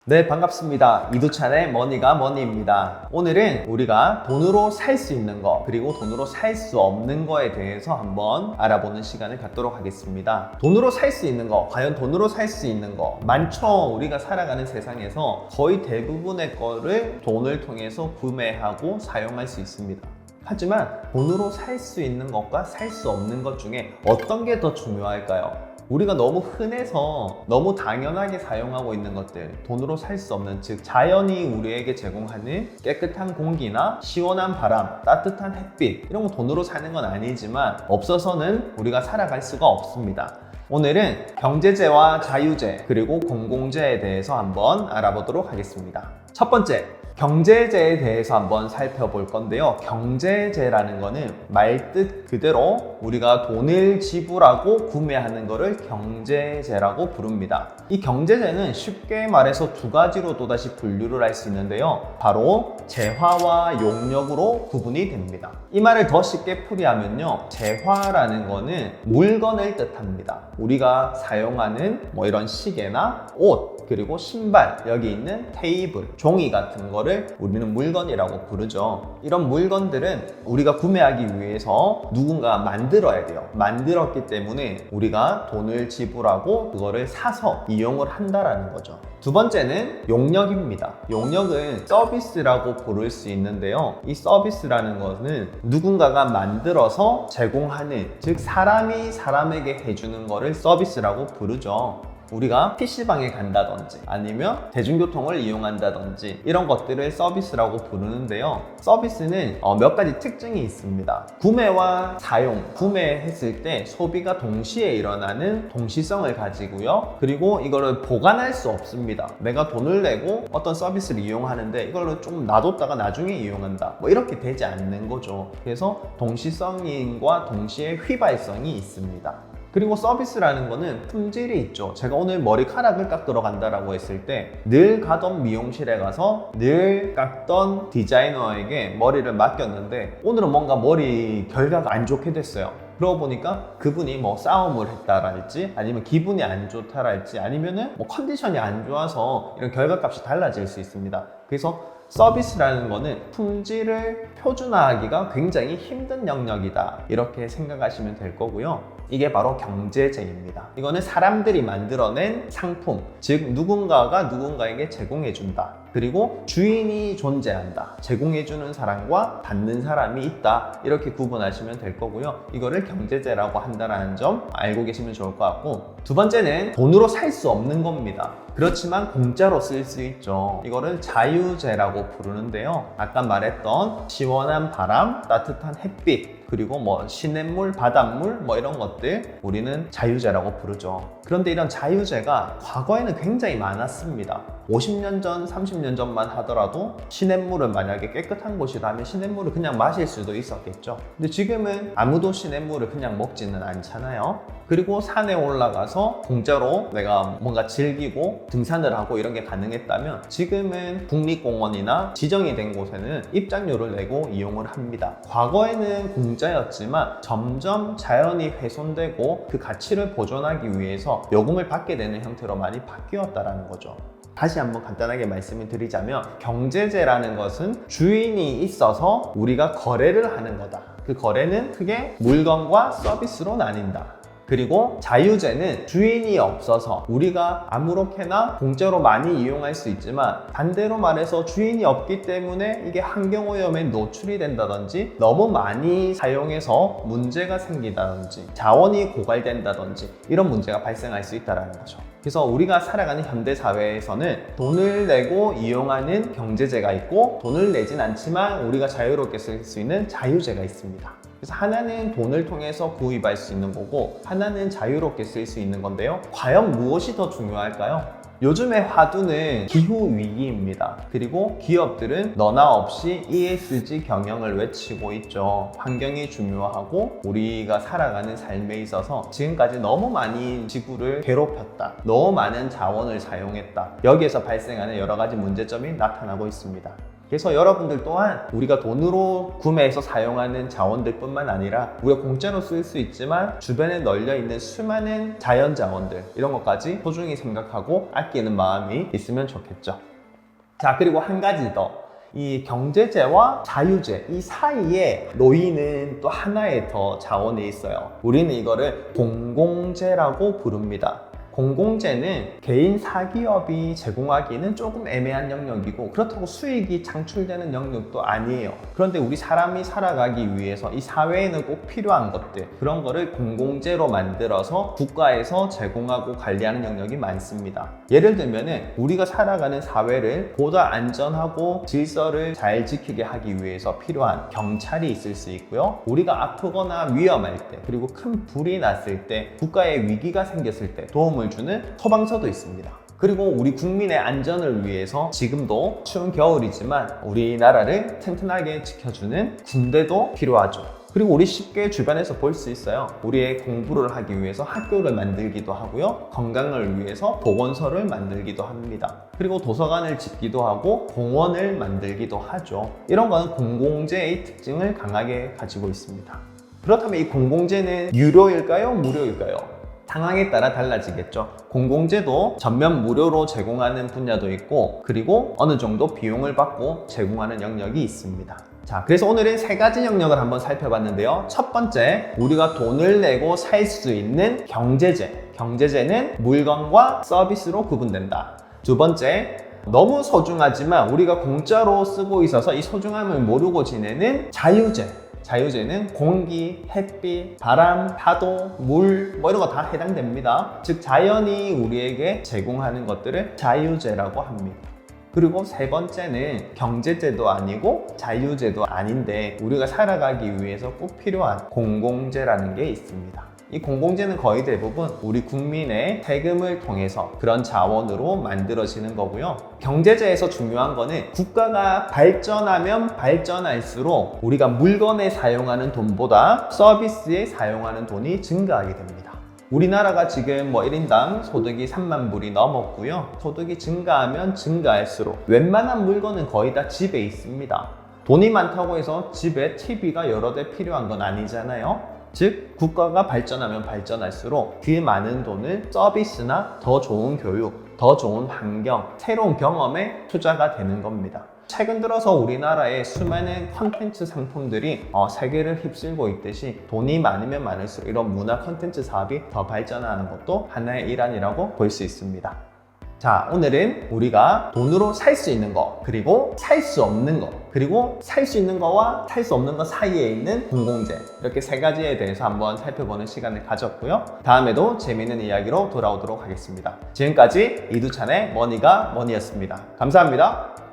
네, 반갑습니다. 이두찬의 머니가 머니입니다. 오늘은 우리가 돈으로 살 수 있는 거, 그리고 돈으로 살 수 없는 거에 대해서 한번 알아보는 시간을 갖도록 하겠습니다. 돈으로 살 수 있는 거, 과연 돈으로 살 수 있는 거 많죠? 우리가 살아가는 세상에서 거의 대부분의 거를 돈을 통해서 구매하고 사용할 수 있습니다. 하지만 돈으로 살 수 있는 것과 살 수 없는 것 중에 어떤 게 더 중요할까요? 우리가 너무 흔해서 너무 당연하게 사용하고 있는 것들, 돈으로 살 수 없는, 즉 자연이 우리에게 제공하는 깨끗한 공기나 시원한 바람, 따뜻한 햇빛, 이런 거 돈으로 사는 건 아니지만 없어서는 우리가 살아갈 수가 없습니다. 오늘은 경제재와 자유재, 그리고 공공재에 대해서 한번 알아보도록 하겠습니다. 첫 번째, 경제재에 대해서 한번 살펴볼 건데요. 경제재라는 거는 말뜻 그대로 우리가 돈을 지불하고 구매하는 거를 경제재라고 부릅니다. 이 경제재는 쉽게 말해서 두 가지로 또다시 분류를 할 수 있는데요. 바로 재화와 용역으로 구분이 됩니다. 이 말을 더 쉽게 풀이하면요. 재화라는 거는 물건을 뜻합니다. 우리가 사용하는 이런 시계나 옷, 그리고 신발, 여기 있는 테이블, 종이 같은 거를 우리는 물건이라고 부르죠. 이런 물건들은 우리가 구매하기 위해서 누군가 만들어야 돼요. 만들었기 때문에 우리가 돈을 지불하고 그거를 사서 이용을 한다라는 거죠. 두 번째는 용역입니다. 용역은 서비스라고 부를 수 있는데요. 이 서비스라는 것은 누군가가 만들어서 제공하는, 즉 사람이 사람에게 해주는 거를 서비스라고 부르죠. 우리가 PC방에 간다든지 아니면 대중교통을 이용한다든지 이런 것들을 서비스라고 부르는데요. 서비스는 몇 가지 특징이 있습니다. 구매와 사용, 구매했을 때 소비가 동시에 일어나는 동시성을 가지고요. 그리고 이거를 보관할 수 없습니다. 내가 돈을 내고 어떤 서비스를 이용하는데 이걸로 좀 놔뒀다가 나중에 이용한다, 이렇게 되지 않는 거죠. 그래서 동시성과 동시에 휘발성이 있습니다. 그리고 서비스라는 거는 품질이 있죠. 제가 오늘 머리카락을 깎으러 간다라고 했을 때 늘 가던 미용실에 가서 늘 깎던 디자이너에게 머리를 맡겼는데 오늘은 뭔가 머리 결과가 안 좋게 됐어요. 그러고 보니까 그분이 싸움을 했다랄지 아니면 기분이 안 좋다랄지 아니면은 컨디션이 안 좋아서 이런 결과값이 달라질 수 있습니다. 그래서 서비스라는 거는 품질을 표준화하기가 굉장히 힘든 영역이다, 이렇게 생각하시면 될 거고요. 이게 바로 경제재입니다. 이거는 사람들이 만들어낸 상품, 즉 누군가가 누군가에게 제공해준다. 그리고 주인이 존재한다. 제공해주는 사람과 받는 사람이 있다. 이렇게 구분하시면 될 거고요. 이거를 경제재라고 한다는 점 알고 계시면 좋을 것 같고, 두 번째는 돈으로 살 수 없는 겁니다. 그렇지만 공짜로 쓸 수 있죠. 이거를 자유재라고 부르는데요. 아까 말했던 시원한 바람, 따뜻한 햇빛, 그리고 시냇물, 바닷물 이런 것들 우리는 자유재라고 부르죠. 그런데 이런 자유재가 과거에는 굉장히 많았습니다. 50년 전, 30년 전만 하더라도 시냇물을 만약에 깨끗한 곳이라면 시냇물을 그냥 마실 수도 있었겠죠. 근데 지금은 아무도 시냇물을 그냥 먹지는 않잖아요. 그리고 산에 올라가서 공짜로 내가 뭔가 즐기고 등산을 하고 이런 게 가능했다면 지금은 국립공원이나 지정이 된 곳에는 입장료를 내고 이용을 합니다. 과거에는 공짜였지만 점점 자연이 훼손되고 그 가치를 보존하기 위해서 요금을 받게 되는 형태로 많이 바뀌었다는 거죠. 다시 한번 간단하게 말씀을 드리자면 경제재라는 것은 주인이 있어서 우리가 거래를 하는 거다. 그 거래는 크게 물건과 서비스로 나뉜다. 그리고 자유재는 주인이 없어서 우리가 아무렇게나 공짜로 많이 이용할 수 있지만 반대로 말해서 주인이 없기 때문에 이게 환경오염에 노출이 된다든지 너무 많이 사용해서 문제가 생기다든지 자원이 고갈된다든지 이런 문제가 발생할 수 있다는 거죠. 그래서 우리가 살아가는 현대사회에서는 돈을 내고 이용하는 경제재가 있고 돈을 내진 않지만 우리가 자유롭게 쓸 수 있는 자유재가 있습니다. 그래서 하나는 돈을 통해서 구입할 수 있는 거고 하나는 자유롭게 쓸 수 있는 건데요. 과연 무엇이 더 중요할까요? 요즘의 화두는 기후위기입니다. 그리고 기업들은 너나 없이 ESG 경영을 외치고 있죠. 환경이 중요하고 우리가 살아가는 삶에 있어서 지금까지 너무 많이 지구를 괴롭혔다. 너무 많은 자원을 사용했다. 여기에서 발생하는 여러 가지 문제점이 나타나고 있습니다. 그래서 여러분들 또한 우리가 돈으로 구매해서 사용하는 자원들 뿐만 아니라 우리가 공짜로 쓸 수 있지만 주변에 널려 있는 수많은 자연 자원들 이런 것까지 소중히 생각하고 아끼는 마음이 있으면 좋겠죠. 자, 그리고 한 가지 더. 이 경제재와 자유재 이 사이에 놓이는 또 하나의 더 자원이 있어요. 우리는 이거를 공공재라고 부릅니다. 공공재는 개인 사기업이 제공하기는 조금 애매한 영역이고 그렇다고 수익이 창출되는 영역도 아니에요. 그런데 우리 사람이 살아가기 위해서 이 사회에는 꼭 필요한 것들 그런 거를 공공재로 만들어서 국가에서 제공하고 관리하는 영역이 많습니다. 예를 들면은 우리가 살아가는 사회를 보다 안전하고 질서를 잘 지키게 하기 위해서 필요한 경찰이 있을 수 있고요. 우리가 아프거나 위험할 때 그리고 큰 불이 났을 때 국가에 위기가 생겼을 때 도움을 주는 소방서도 있습니다. 그리고 우리 국민의 안전을 위해서 지금도 추운 겨울이지만 우리나라를 튼튼하게 지켜주는 군대도 필요하죠. 그리고 우리 쉽게 주변에서 볼 수 있어요. 우리의 공부를 하기 위해서 학교를 만들기도 하고요. 건강을 위해서 보건소를 만들기도 합니다. 그리고 도서관을 짓기도 하고 공원을 만들기도 하죠. 이런 거는 공공재의 특징을 강하게 가지고 있습니다. 그렇다면 이 공공재는 유료일까요? 무료일까요? 상황에 따라 달라지겠죠. 공공재도 전면 무료로 제공하는 분야도 있고 그리고 어느 정도 비용을 받고 제공하는 영역이 있습니다. 자, 그래서 오늘은 세 가지 영역을 한번 살펴봤는데요. 첫 번째, 우리가 돈을 내고 살 수 있는 경제재. 경제재는 물건과 서비스로 구분된다. 두 번째, 너무 소중하지만 우리가 공짜로 쓰고 있어서 이 소중함을 모르고 지내는 자유재. 자유재는 공기, 햇빛, 바람, 파도, 물 뭐 이런 거 다 해당됩니다. 즉 자연이 우리에게 제공하는 것들을 자유재라고 합니다. 그리고 세 번째는 경제재도 아니고 자유재도 아닌데 우리가 살아가기 위해서 꼭 필요한 공공재라는 게 있습니다. 이 공공재는 거의 대부분 우리 국민의 세금을 통해서 그런 자원으로 만들어지는 거고요. 경제재에서 중요한 거는 국가가 발전하면 발전할수록 우리가 물건에 사용하는 돈보다 서비스에 사용하는 돈이 증가하게 됩니다. 우리나라가 지금 1인당 소득이 3만 불이 넘었고요. 소득이 증가하면 증가할수록 웬만한 물건은 거의 다 집에 있습니다. 돈이 많다고 해서 집에 TV가 여러 대 필요한 건 아니잖아요. 즉 국가가 발전하면 발전할수록 그 많은 돈을 서비스나 더 좋은 교육, 더 좋은 환경, 새로운 경험에 투자가 되는 겁니다. 최근 들어서 우리나라의 수많은 콘텐츠 상품들이 세계를 휩쓸고 있듯이 돈이 많으면 많을수록 이런 문화 콘텐츠 사업이 더 발전하는 것도 하나의 일환이라고 볼 수 있습니다. 자, 오늘은 우리가 돈으로 살 수 있는 거, 그리고 살 수 없는 거, 그리고 살 수 있는 거와 살 수 없는 거 사이에 있는 공공재 이렇게 세 가지에 대해서 한번 살펴보는 시간을 가졌고요. 다음에도 재미있는 이야기로 돌아오도록 하겠습니다. 지금까지 이두찬의 머니가 머니였습니다. 감사합니다.